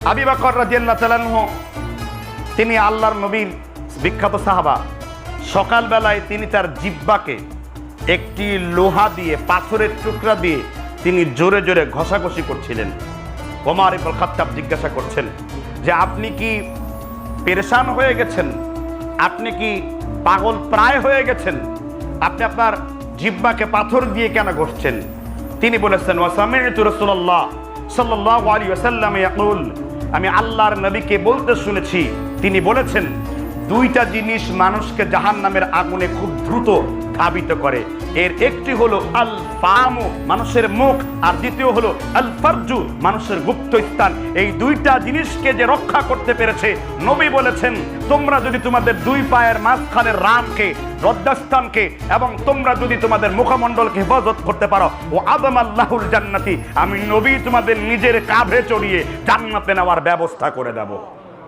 আবু বকর রাদিয়াল্লাহু তাআলা আনহু তিনি আল্লাহর নবীর বিখ্যাত সাহাবা। সকালবেলায় তিনি তার জিহ্বাকে একটি লোহা দিয়ে, পাথরের টুকরা দিয়ে তিনি জোরে জোরে ঘষাঘষি করছিলেন। ওমর ইবনে খাত্তাব জিজ্ঞাসা করছেন যে আপনি কি পেরেশান হয়ে গেছেন, আপনি কি পাগল প্রায় হয়ে গেছেন, আপনি আপনার জিহ্বাকে পাথর দিয়ে কেন ঘষছেন? তিনি বলেছেন ওয়াসামি'তু রাসূলুল্লাহ সাল্লাল্লাহু আলাইহি ওয়াসাল্লাম ইয়াকুল, আমি আল্লাহর নবীকে বলতে শুনেছি, তিনি বলেছেন দুইটা জিনিস মানুষকে জাহান্নামের আগুনে খুব দ্রুত ধাবিত করে। এর একটি হলো আল ফামু, মানুষের মুখ, আর দ্বিতীয় হলো আল ফারজু, মানুষের গুপ্ত স্থান। এই দুইটা জিনিসকে যে রক্ষা করতে পেরেছে, নবী বলেছেন তোমরা যদি তোমাদের দুই পায়ের মাঝখানের রানকে, লজ্জাস্থানকে, এবং তোমরা যদি তোমাদের মুখমণ্ডলকে হেফাজত করতে পারো, ও আদম আল্লাহুল জান্নাতি, আমি নবী তোমাদের নিজের কাঁধে চড়িয়ে জান্নাতে নেওয়ার ব্যবস্থা করে দেব।